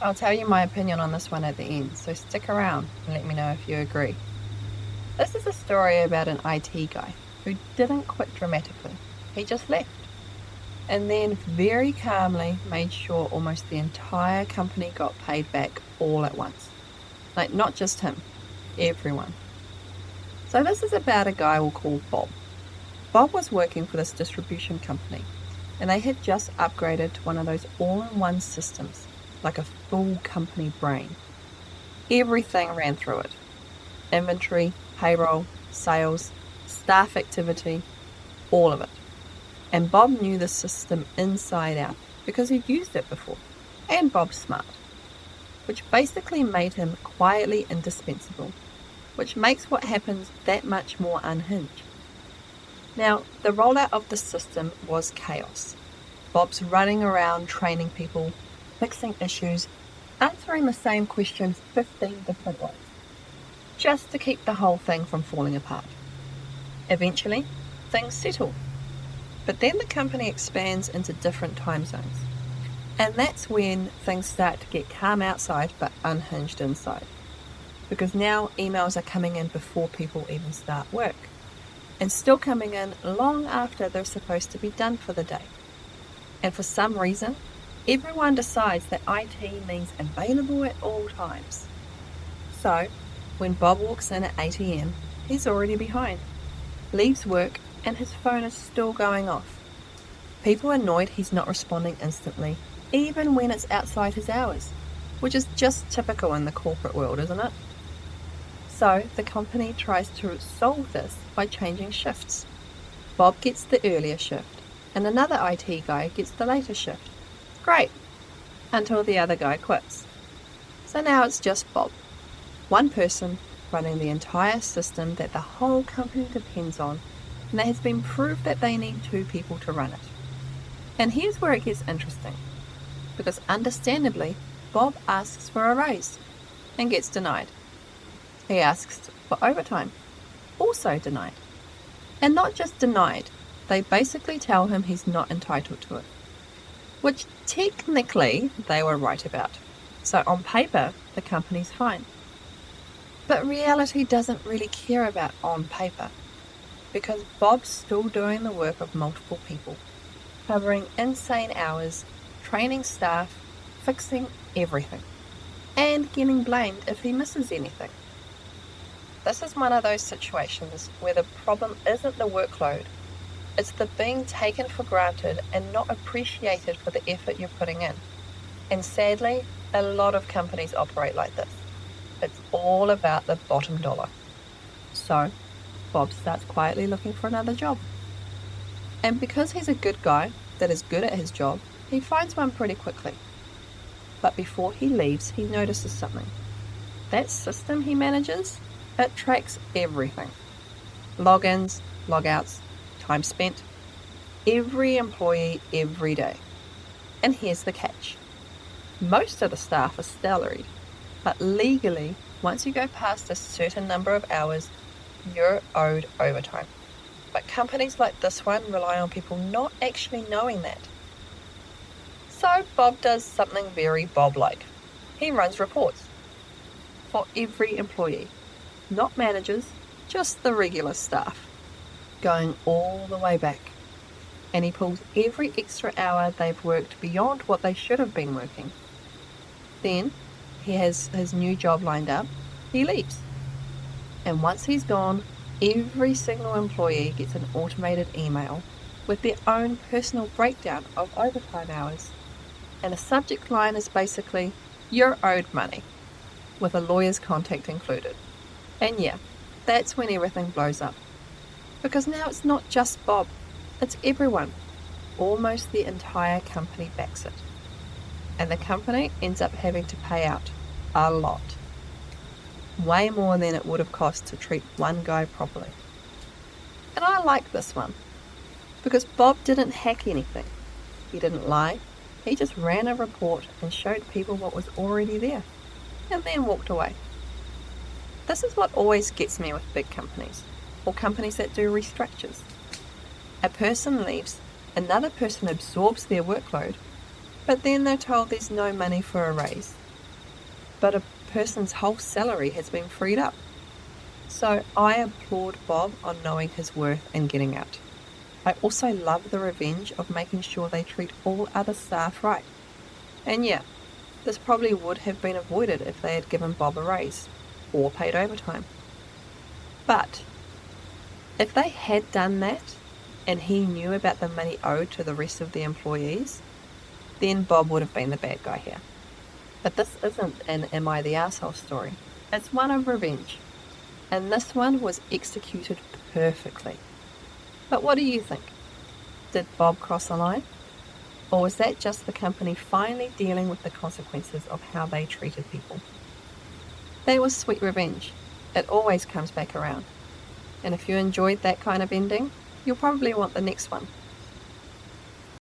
I'll tell you my opinion on this one at the end, so stick around and let me know if you agree. This is a story about an IT guy who didn't quit dramatically. He just left. And then very calmly made sure almost the entire company got paid back all at once. Like, not just him, everyone. So this is about a guy we'll call Bob. Bob was working for this distribution company, and they had just upgraded to one of those all-in-one systems, like a full company brain. Everything ran through it. Inventory, payroll, sales, staff activity, all of it. And Bob knew the system inside out because he'd used it before. And Bob's smart, which basically made him quietly indispensable, which makes what happens that much more unhinged. Now, the rollout of the system was chaos. Bob's running around training people, fixing issues, answering the same question 15 different ways, just to keep the whole thing from falling apart. Eventually, things settle. But then the company expands into different time zones. And that's when things start to get calm outside but unhinged inside. Because now emails are coming in before people even start work. And still coming in long after they're supposed to be done for the day. And for some reason, everyone decides that IT means available at all times. So, when Bob walks in at 8 a.m, he's already behind, leaves work, and his phone is still going off. People are annoyed he's not responding instantly, even when it's outside his hours, which is just typical in the corporate world, isn't it? So the company tries to solve this by changing shifts. Bob gets the earlier shift, and another IT guy gets the later shift. Great, until the other guy quits. So now it's just Bob, one person running the entire system that the whole company depends on, and it has been proved that they need two people to run it. And here's where it gets interesting, because understandably, Bob asks for a raise and gets denied. He asks for overtime, also denied. And not just denied, they basically tell him he's not entitled to it, which technically they were right about. So on paper, the company's fine. But reality doesn't really care about on paper, because Bob's still doing the work of multiple people, covering insane hours, training staff, fixing everything, and getting blamed if he misses anything. This is one of those situations where the problem isn't the workload, it's the being taken for granted and not appreciated for the effort you're putting in. And sadly, a lot of companies operate like this. It's all about the bottom dollar. So, Bob starts quietly looking for another job. And because he's a good guy that is good at his job, he finds one pretty quickly. But before he leaves, he notices something. That system he manages, it tracks everything. Logins, logouts, time spent. Every employee, every day. And here's the catch. Most of the staff are salaried, but legally, once you go past a certain number of hours, you're owed overtime. But companies like this one rely on people not actually knowing that. So Bob does something very Bob-like. He runs reports for every employee, not managers, just the regular staff, going all the way back. And he pulls every extra hour they've worked beyond what they should have been working. Then he has his new job lined up, he leaves. And once he's gone, every single employee gets an automated email with their own personal breakdown of overtime hours. And the subject line is basically, "You're owed money," with a lawyer's contact included. And yeah, that's when everything blows up. Because now it's not just Bob, it's everyone. Almost the entire company backs it. And the company ends up having to pay out a lot. Way more than it would have cost to treat one guy properly. And I like this one, because Bob didn't hack anything. He didn't lie. He just ran a report and showed people what was already there, and then walked away. This is what always gets me with big companies, or companies that do restructures. A person leaves, another person absorbs their workload, but then they're told there's no money for a raise, but a person's whole salary has been freed up. So I applaud Bob on knowing his worth and getting out. I also love the revenge of making sure they treat all other staff right. And yeah, this probably would have been avoided if they had given Bob a raise or paid overtime. But if they had done that and he knew about the money owed to the rest of the employees, then Bob would have been the bad guy here. But this isn't an Am I the Arsehole story. It's one of revenge. And this one was executed perfectly. But what do you think? Did Bob cross the line? Or was that just the company finally dealing with the consequences of how they treated people? That was sweet revenge. It always comes back around. And if you enjoyed that kind of ending, you'll probably want the next one.